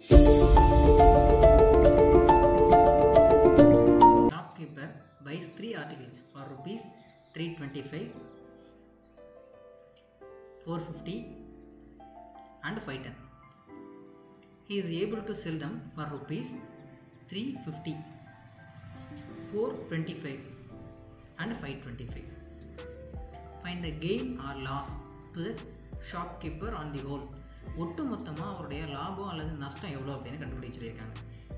Shopkeeper buys 3 articles for rupees 325, 450 and 510. He is able to sell them for rupees 350, 425 and 525. Find the gain or loss to the shopkeeper on the whole. ஒட்டு மொத்தமாக அவருடைய லாபம் அல்லது நஷ்டம் எவ்வளோ அப்படின்னு கண்டுபிடிச்சு சொல்லியிருக்காங்க.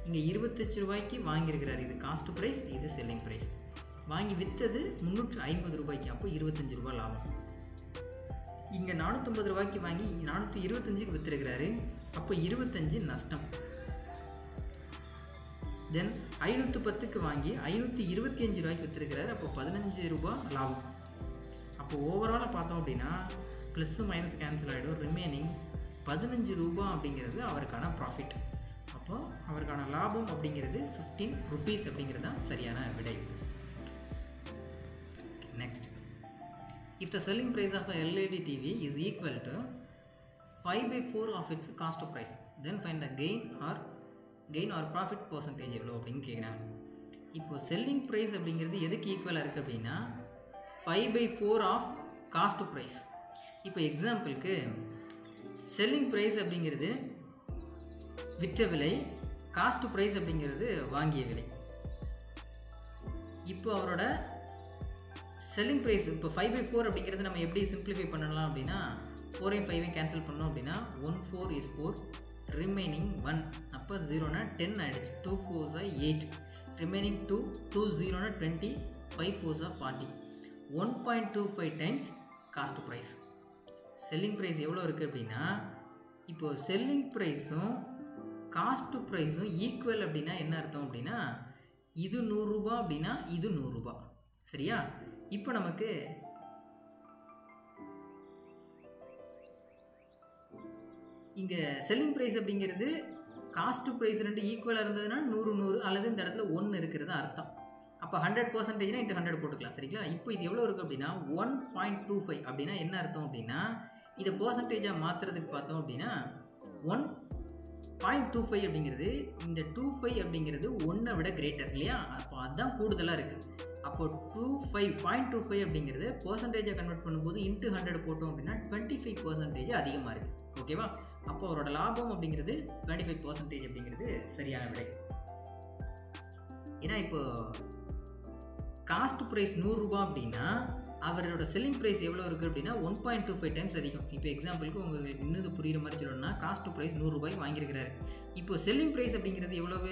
இங்கே 25 ரூபாய்க்கு வாங்கியிருக்கிறார். இது காஸ்ட் ப்ரைஸ், இது செல்லிங் ப்ரைஸ். வாங்கி விற்றது 350 ரூபாய்க்கு, அப்போ 25 ரூபாய் லாபம். இங்கே 450 ரூபாய்க்கு வாங்கி 425க்கு விற்றுருக்கிறாரு, அப்போ 25 நஷ்டம். தென் 510க்கு வாங்கி 525 ரூபாய்க்கு விற்றுருக்கிறாரு, அப்போ 15 ரூபாய் லாபம். அப்போ ஓவராலாக பார்த்தோம் அப்படின்னா ப்ளஸ்ஸு மைனஸ் கேன்சல் ஆகிடும். ரிமைனிங் 15 ரூபா அப்படிங்கிறது அவருக்கான ப்ராஃபிட். அப்போ அவருக்கான லாபம் அப்படிங்கிறது 15 ருபீஸ் அப்படிங்கிறது தான் சரியான விடை. Next, if the selling price of a LED TV is equal to 5/4 of its cost price, then find the gain or profit percentage எவ்வளோ அப்படின்னு கேட்குறாங்க. இப்போ செல்லிங் ப்ரைஸ் அப்படிங்கிறது எதுக்கு ஈக்குவலாக இருக்குது அப்படின்னா 5/4 ஆஃப் காஸ்ட் ப்ரைஸ். இப்போ எக்ஸாம்பிளுக்கு செல்லிங் ப்ரைஸ் அப்படிங்கிறது விற்ற விலை, காஸ்ட் ப்ரைஸ் அப்படிங்கிறது வாங்கிய விலை. இப்போ அவரோட செல்லிங் ப்ரைஸ் இப்போ 5/4 அப்படிங்கிறது நம்ம எப்படி சிம்பிளிஃபை பண்ணலாம் அப்படின்னா 4ஐயும் 5ஐயும் கேன்சல் பண்ணோம் அப்படின்னா 1 4 is 4, ரிமைனிங் 1, அப்போ 0னா 10 ஆகிடுச்சு. 2 4s are 8, ரிமைனிங் 2, 2 0னா 20, 5 4s are 40. 1.25 times cost price. Selling price எவ்வளோ இருக்குது அப்படின்னா, இப்போது செல்லிங் ப்ரைஸும் காஸ்ட் ப்ரைஸும் ஈக்குவல் அப்படின்னா என்ன அர்த்தம் அப்படின்னா, இது 100 ரூபா அப்படின்னா இது 100 ரூபா. சரியா? இப்போ நமக்கு இங்கே செல்லிங் ப்ரைஸ் அப்படிங்கிறது காஸ்ட் ப்ரைஸ் ரெண்டு ஈக்குவலாக இருந்ததுன்னா 100 100 அல்லது இந்த இடத்துல 1 இருக்கிறது அர்த்தம். அப்போ 100% இன்ட்டு 100 போட்டுக்கலாம். சரிங்களா? இப்போ இது எவ்வளோ இருக்குது அப்படின்னா 1.25 அப்படின்னா என்ன அர்த்தம் அப்படின்னா, இதை பர்சன்டேஜாக மாற்றுறதுக்கு பார்த்தோம் அப்படின்னா 1.25 அப்படிங்கிறது இந்த 25 அப்படிங்கிறது 1 விட கிரேட்டர் இல்லையா? அப்போ அதுதான் கூடுதலாக இருக்குது. அப்போ 0.25 அப்படிங்கிறது பர்சன்டேஜாக கன்வெர்ட் பண்ணும்போது இன்ட்டு 100 போட்டோம் அப்படின்னா 25% அதிகமாக இருக்குது. ஓகேவா? அப்போ அவரோட லாபம் அப்படிங்கிறது 25% அப்படிங்கிறது சரியான விடை. ஏன்னா இப்போ காஸ்ட் ப்ரைஸ் 100 ரூபா அப்படின்னா அவரோட செல்லிங் ப்ரைஸ் எவ்வளோ இருக்குது அப்படின்னா 1.25 டைம்ஸ் அதிகம். இப்போ எக்ஸாம்பிளுக்கு உங்களுக்கு இன்னும் புரியுற மாதிரி சொல்லணும்னா காஸ்ட் ப்ரைஸ் 100 ரூபாய் வாங்கியிருக்கிறாரு. இப்போ செல்லிங் ப்ரைஸ் அப்படிங்கிறது எவ்வளவு?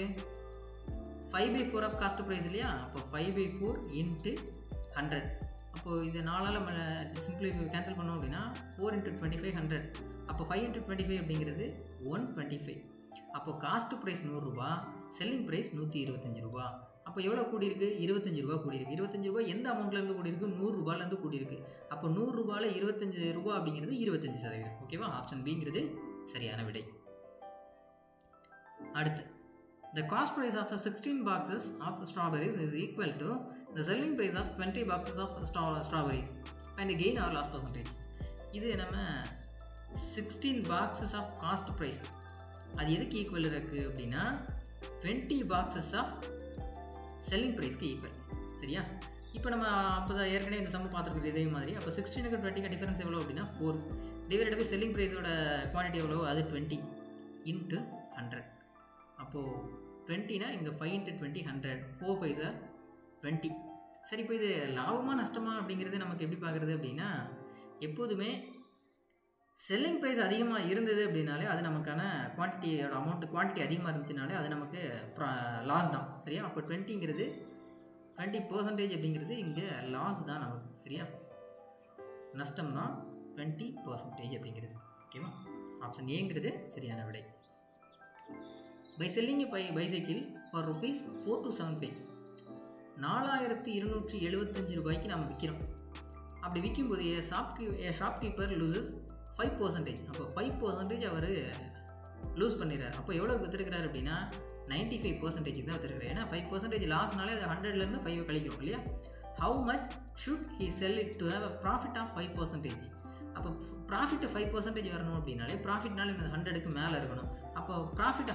5/4 ஆஃப் காஸ்ட் ப்ரைஸ் இல்லையா? அப்போ 5/4 இன்ட்டு 100. அப்போது இதை 4ஆல் சிம்பிளி கேன்சல் பண்ணோம் அப்படின்னா 4 × 25 100. அப்போ 5 × 25 அப்படிங்கிறது 125. அப்போ காஸ்ட் ப்ரைஸ் 100 ரூபா, செல்லிங் ப்ரைஸ் 125 ரூபா. அப்போ எவ்வளோ கூடியிருக்கு? 25 ரூபா கூடியிருக்கு. 25 ரூபா எந்த அமௌண்ட்லேருந்து கூடியிருக்கு? 100 ரூபாயிலேருந்து கூடியிருக்கு. அப்போ 100 ரூபாயில் 25 ரூபா அப்படிங்கிறது 25%. ஓகேவா? ஆப்ஷன் பிங்கிறது சரியான விடை. அடுத்து, the cost price of 16 boxes of strawberries is equal to the selling price of 20 boxes of strawberries. Find a gain or loss percentage. இது நம்ம 16 boxes of cost price அது எதுக்கு ஈக்குவல் இருக்குது அப்படின்னா 20 boxes of செல்லிங் ப்ரைஸ்க்கு equal. சரியா? இப்போ நம்ம அப்போ தான் ஏற்கனவே இந்த சம்ம பார்த்துருக்குறது இதே மாதிரி. அப்போ 16க்கு 20க்கு டிஃபரன்ஸ் எவ்வளோ அப்படின்னா 4 டிவைடட் பை செல்லிங் ப்ரைஸோட குவான்டிட்டி எவ்வளோ? அது 20 இன்ட்டு 100. அப்போது 20னா இங்கே 5 × 20 100, 4 5s are 20. சரி, இப்போ இது லாபமாக நஷ்டமா அப்படிங்கிறது நமக்கு எப்படி பார்க்குறது அப்படின்னா, எப்போதுமே செல்லிங் ப்ரைஸ் அதிகமாக இருந்தது அப்படின்னாலே அது நமக்கான குவான்டிட்டியோட குவான்டிட்டி அதிகமாக இருந்துச்சுனாலே அது நமக்கு லாஸ் தான். சரியா? அப்போ 20ங்கிறது 20% அப்படிங்கிறது இங்கே லாஸ் தான் நமக்கு. சரியா? நஷ்டம் தான் 20% அப்படிங்கிறது. ஓகேவா? ஆப்ஷன் ஏங்கிறது சரியான விடை. By selling bicycle for rupees 4275 4275 ரூபாய்க்கு நம்ம விற்கிறோம். அப்படி விற்கும்போது ஷாப்கீப்பர் லூசஸ் 5%. அப்போ 5% அவர் லூஸ் பண்ணிடுறாரு. அப்போ எவ்வளோ விற்றுருக்கிறார் அப்படின்னா 95% தான் விற்றுருக்காரு. ஏன்னா 5% லாஸ்னாலே அது 100லேருந்து 5 கழிக்கிறோம் இல்லையா? How much should he sell it to have a profit of 5%? அப்போ ப்ராஃபிட் 5% வரணும் அப்படின்னாலே ப்ராஃபிட்னால இந்த 100க்கு மேலே இருக்கணும். அப்போ ப்ராஃபிட்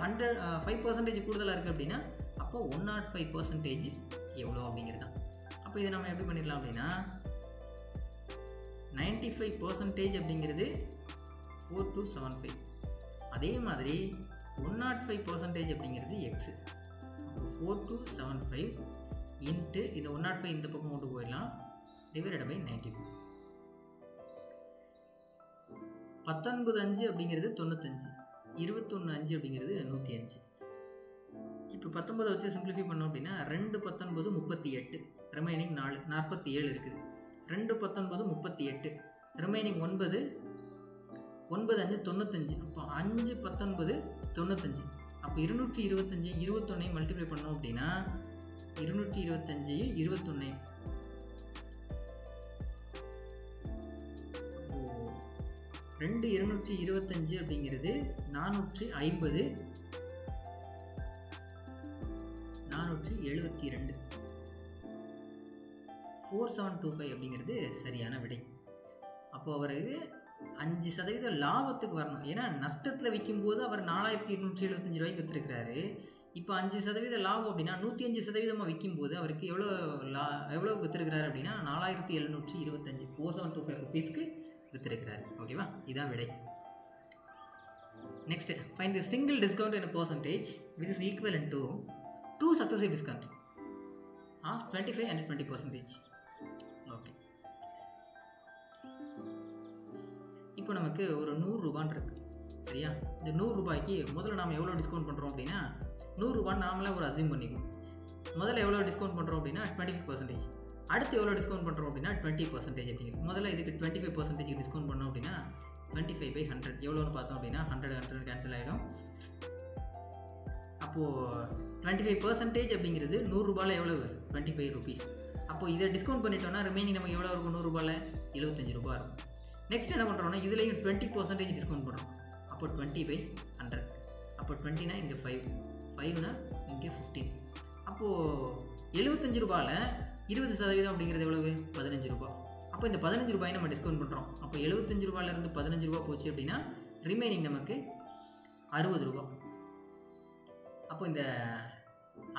5% கூடுதலாக இருக்குது அப்படின்னா அப்போ 105% எவ்வளோ அப்படிங்கிறது தான். அப்போ இதை நம்ம எப்படி பண்ணிடலாம் அப்படின்னா 95% அப்படிங்கிறது 4275. அதே மாதிரி 105% அப்படிங்கிறது எக்ஸு. அப்போ 4275 இன்ட்டு இந்த 105 இந்த பக்கம் கொண்டு போயிடலாம் டிவைடட் பை 95. 19.5 அப்படிங்கிறது 95, 21.5 அப்படிங்கிறது 105. இப்போ 19 வச்சு சிம்பிளிஃபை பண்ணோம் அப்படின்னா 2 19 38, ரிமைனிங் 4 47 இருக்குது. 2 19 38, ரிமைனிங் 9 9 5 95. அப்போ 5 19 95. அப்போ 225 21 மல்டிப்ளை பண்ணோம் அப்படின்னா 225 21. அப்போ 225 அப்படிங்கிறது 450 472. 4725 அப்படிங்கிறது சரியான விடை. அப்போ அவர் 5% லாபத்துக்கு வரணும். ஏன்னா நஷ்டத்தில் விற்கும்போது அவர் 4275 ரூபாய்க்கு விற்றுருக்கிறாரு. இப்போ 5% லாபம் அப்படின்னா 105% விற்கும்போது அவருக்கு எவ்வளோ விற்றுருக்கிறாரு அப்படின்னா 4725 4725 ருபீஸ்க்கு விற்றுருக்கிறாரு. ஓகேவா, இதான் விடை. Next, find the single discount in percentage which is equivalent to 2 successive discounts of 25 and 20%. Okay, இப்போ நமக்கு ஒரு 100 ரூபான்னு இருக்குது. சரியா, இந்த 100 ரூபாய்க்கு முதல்ல நாம் எவ்வளோ டிஸ்கவுண்ட் பண்ணுறோம் அப்படின்னா 100 ரூபாய் நாமளாக ஒரு அசியூம் பண்ணிக்குவோம். முதல்ல எவ்வளோ டிஸ்கவுண்ட் பண்ணுறோம் அப்படின்னா 25%. அடுத்து எவ்வளோ டிஸ்கவுண்ட் பண்ணுறோம் அப்படின்னா 20% அப்படிங்கிறது. முதல்ல இதுக்கு 25% டிஸ்கவுண்ட் பண்ணோம் அப்படின்னா 25/100 எவ்வளோன்னு பார்த்தோம் அப்படின்னா 100 கேன்சல் ஆகிடும். அப்போது 25% அப்படிங்கிறது 100 ரூபாயில் எவ்வளவு 25 ருபீஸ். அப்போது இதை டிஸ்கவுண்ட் பண்ணிட்டோம்னா ரிமைனிங் நமக்கு எவ்வளோ இருக்கும் 100 ரூபாயில் 75 ரூபா இருக்கும். நெக்ஸ்ட் என்ன பண்ணுறோம்னா இதுலேயும் 20% டிஸ்கவுண்ட் பண்ணுறோம். அப்போ 20/100. அப்போ 20னா இங்கே 5னா இங்கே 15. அப்போது 75 ரூபாயில் 20% அப்படிங்கிறது எவ்வளவு 15 ரூபா. அப்போ இந்த 15 ரூபாயை நம்ம டிஸ்கவுண்ட் பண்ணுறோம். அப்போ 75 ரூபாயிலேருந்து 15 ரூபா போச்சு அப்படின்னா ரிமைனிங் நமக்கு 60 ரூபா. அப்போ இந்த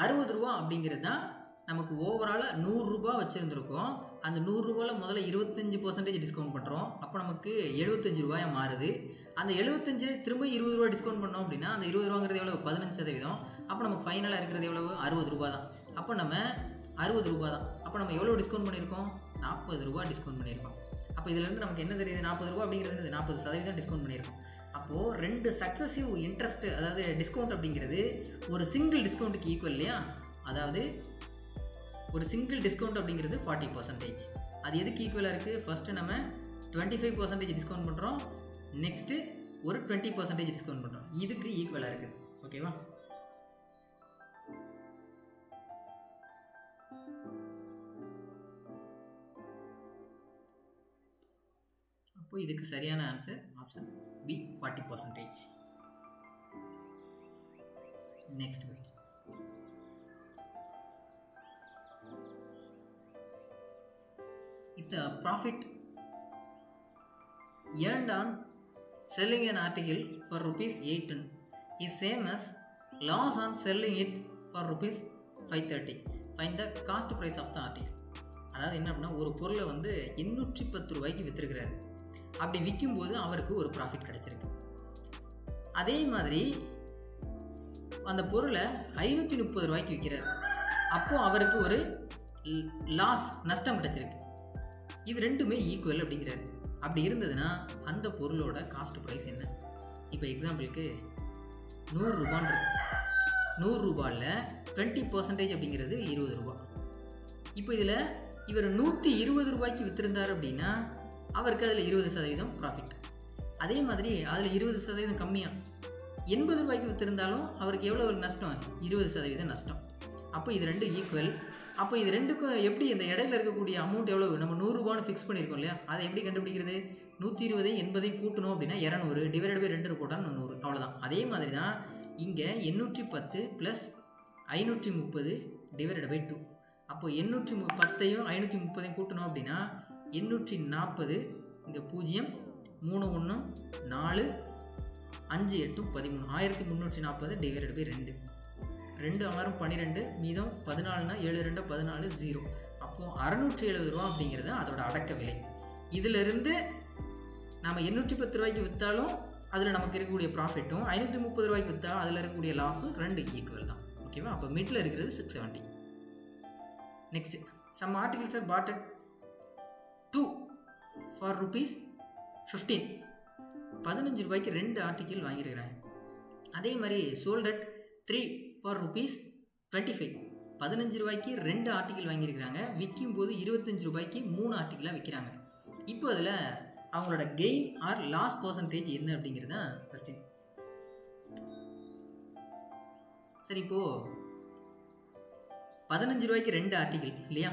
60 ரூபா அப்படிங்கிறது தான் நமக்கு ஓவராலாக 100 ரூபா வச்சுருந்துருக்கோம். அந்த 100 ரூபாயில் முதல்ல 25% டிஸ்கவுண்ட் பண்ணுறோம். அப்போ நமக்கு 75 ரூபாயாக மாறுது. அந்த 75 திரும்ப 20 ரூபா டிஸ்கவுண்ட் பண்ணோம் அப்படின்னா அந்த 20 ரூபாங்கிறது எவ்வளோ 15%. அப்போ நமக்கு ஃபைனலாக இருக்கிறது எவ்வளவு 60 ரூபா தான். அப்போ நம்ம 60 ரூபா தான். அப்போ நம்ம எவ்வளோ டிஸ்கவுண்ட் பண்ணியிருக்கோம் 40 ரூபா டிஸ்கவுண்ட் பண்ணியிருக்கோம். அப்போ இதிலேருந்து நமக்கு என்ன தெரியுது 40 ரூபா அப்படிங்கிறது 40% டிஸ்கவுண்ட் பண்ணியிருக்கோம். அப்போது 2 சக்ஸஸிவ் இன்ட்ரெஸ்ட் அதாவது டிஸ்கவுண்ட் அப்படிங்கிறது ஒரு சிங்கிள் டிஸ்கவுண்ட்டுக்கு ஈக்குவல் இல்லையா. அதாவது ஒரு சிங்கிள் டிஸ்கவுண்ட் அப்படிங்கிறது 40%. அது எதுக்கு ஈக்குவலாக இருக்குது? ஃபஸ்ட்டு நம்ம 25% டிஸ்கவுண்ட் பண்ணுறோம், நெக்ஸ்ட்டு ஒரு 20% டிஸ்கவுண்ட் பண்ணுறோம். இதுக்கு ஈக்குவலாக இருக்குது. ஓகேவா? அப்போ இதுக்கு சரியான answer option B 40%. Next question. If the profit earned on selling an article for rupees 810 is same as loss on selling it for rupees 530, find the cost price of the article. அதாவது என்ன அப்படின்னா ஒரு பொருளை வந்து 810 ரூபாய்க்கு விற்றுருக்கிறாரு. அப்படி விற்கும்போது அவருக்கு ஒரு ப்ராஃபிட் கிடைச்சிருக்கு. அதே மாதிரி அந்த பொருளை 530 ரூபாய்க்கு விற்கிறார். அப்போது அவருக்கு ஒரு லாஸ் நஷ்டம் கிடைச்சிருக்கு. இது ரெண்டுமே ஈக்குவல் அப்படிங்கிறாரு. அப்படி இருந்ததுன்னா அந்த பொருளோட காஸ்ட் ப்ரைஸ் என்ன? இப்போ எக்ஸாம்பிளுக்கு 100 ரூபான்னு இருக்கு. 100 ரூபாயில் 20% அப்படிங்கிறது 20 ரூபா. இப்போ இதில் இவர் 120 ரூபாய்க்கு விற்றுருந்தார் அப்படின்னா அவருக்கு அதில் 20% ப்ராஃபிட். அதே மாதிரி அதில் 20% கம்மியாக 80 ரூபாய்க்கு விற்றுருந்தாலும் அவருக்கு எவ்வளோ ஒரு நஷ்டம் 20% நஷ்டம். அப்போ இது ரெண்டும் ஈக்குவல். அப்போ இது ரெண்டுக்கும் எப்படி இந்த இடையில இருக்கக்கூடிய அமௌண்ட் எவ்வளோ நம்ம 100 ரூபான்னு ஃபிக்ஸ் பண்ணியிருக்கோம் இல்லையா, அதை எப்படி கண்டுபிடிக்கிறது? 120 80 கூட்டணும் அப்படின்னா 200 டிவைடட் பை 2 போட்டால் 100 அவ்வளோதான். அதே மாதிரி தான் இங்கே 810 + 530 டிவைடட் பை 2. அப்போ 810 530 கூட்டணும் அப்படின்னா 840, இங்கே 0 3 1 4 5 8 13 1340 டிவைடட் பை 2 2 6 12 மீதம் 14னா 7 2 14 0. அப்போது 670 ரூபா அப்படிங்கிறது அதோட அடக்க விலை. இதிலிருந்து நாம் 810 ரூபாய்க்கு விற்றாலும் அதில் நமக்கு இருக்கக்கூடிய ப்ராஃபிட்டும் 530 ரூபாய்க்கு விற்றாலும் அதில் இருக்கக்கூடிய லாஸும் 2 ஈக்குவல் தான். ஓகேவா? அப்போ மிடில் இருக்கிறது 670. Next, some articles are bought at 2 for ₹15. 15 ரூபாய்க்கு 2 ஆர்டிக்கிள் வாங்கியிருக்கிறாங்க. அதே மாதிரி சோல்ட் அட் 3 ஃபார் ₹25. 15 ரூபாய்க்கு 2 ஆர்டிக்கிள் வாங்கியிருக்கிறாங்க. விற்கும் போது 25 ரூபாய்க்கு 3 ஆர்டிக்கிளாக விற்கிறாங்க. இப்போ அதில் அவங்களோட கெயின் ஆர் லாஸ் பர்சன்டேஜ் என்ன அப்படிங்கிறது தான் கொஸ்டின். சரி, இப்போது 15 ரூபாய்க்கு 2 ஆர்டிக்கிள் இல்லையா?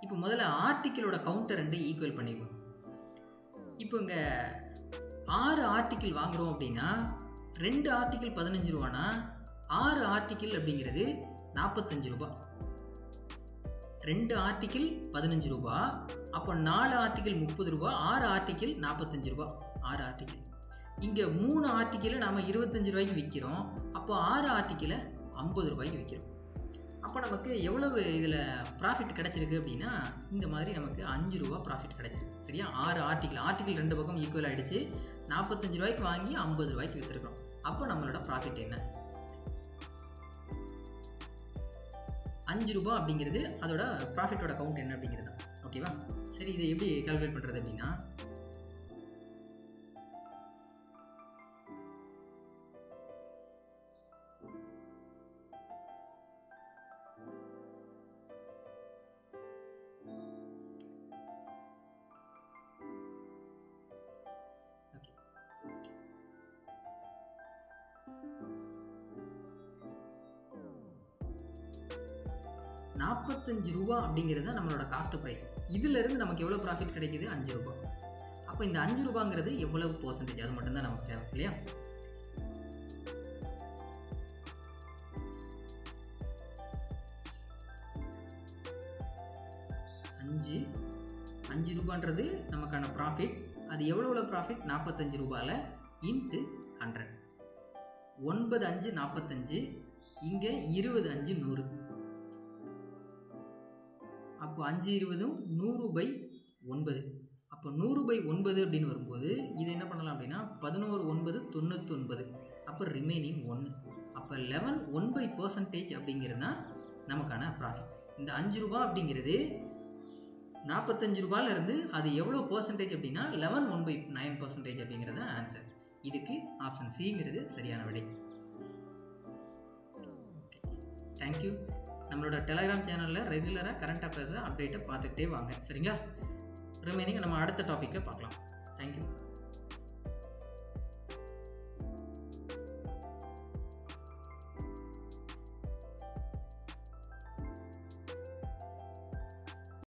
இப்போ முதல்ல ஆர்டிக்கிளோட கவுண்டர் 2 ஈக்குவல் பண்ணிக்குவோம். இப்போ இங்கே 6 ஆர்டிக்கிள் வாங்குகிறோம் அப்படின்னா 2 ஆர்டிக்கிள் 15 ரூபானா 6 ஆர்டிக்கிள் அப்படிங்கிறது 45 ரூபா. 2 ஆர்டிக்கிள் 15 ரூபா. அப்போ 4 ஆர்டிக்கிள் 30 ரூபா, 6 ஆர்டிக்கிள் 45 ரூபா. 6 ஆர்டிக்கிள். இங்கே 3 ஆர்டிக்கிளை நாம் 25 ரூபாய்க்கு விற்கிறோம். அப்போ 6 ஆர்டிக்கிளை 50 ரூபாய்க்கு விற்கிறோம். அப்போ நமக்கு எவ்வளவு இதில் ப்ராஃபிட் கிடச்சிருக்கு அப்படின்னா இந்த மாதிரி நமக்கு 5 ரூபா ப்ராஃபிட் கிடச்சிருக்கு. சரியா? 6 ஆர்டிக்கிள் 2 பக்கம் ஈக்குவல் ஆகிடுச்சு. 45 ரூபாய்க்கு வாங்கி 50 ரூபாய்க்கு விற்றுருக்கோம். அப்போ நம்மளோட ப்ராஃபிட் என்ன? 5 ரூபா அப்படிங்கிறது அதோட ப்ராஃபிட்டோட கவுண்ட் என்ன அப்படிங்கிறது தான். ஓகேவா? சரி, இதை எப்படி கால்குலேட் பண்ணுறது அப்படின்னா $45 ரூபா அப்படிங்கிறது தான் நம்மளோட காஸ்ட் ப்ரைஸ். இதிலிருந்து நமக்கு எவ்வளோ ப்ராஃபிட் கிடைக்குது? 5 ரூபா. அப்போ இந்த 5 ரூபாங்கிறது எவ்வளவு பர்சன்டேஜ், அது மட்டும்தான் நமக்கு தேவை இல்லையா? அஞ்சு ரூபான்றது நமக்கான ப்ராஃபிட். அது எவ்வளோ ப்ராஃபிட்? 45 ரூபாயில் இன்ட்டு 100. 9 5 45. இங்கே 20 5 100. அப்போ 5 20 100/9. அப்போ 100/9 அப்படின்னு வரும்போது இது என்ன பண்ணலாம் அப்படின்னா 11 9 99. அப்போ ரிமைனிங் 1. அப்போ 11 1/% அப்படிங்கிறது தான் நமக்கான ப்ராஃபிட். இந்த 5 ரூபா அப்படிங்கிறது 45 ரூபாயிலிருந்து அது எவ்வளோ பர்சன்டேஜ் அப்படின்னா 11 1/9% அப்படிங்கிறது தான் ஆன்சர். இதுக்கு ஆப்ஷன் சிங்கிறது சரியான விடை. Okay, thank you. நம்மளோட டெலகிராம் சேனலில் ரெகுலராக கரண்ட் அஃபேர்ஸை அப்டேட்டை பார்த்துக்கிட்டே வாங்க. சரிங்களா? ரிமைனிங் நம்ம அடுத்த டாப்பிக்கில் பார்க்கலாம். தேங்க்யூ.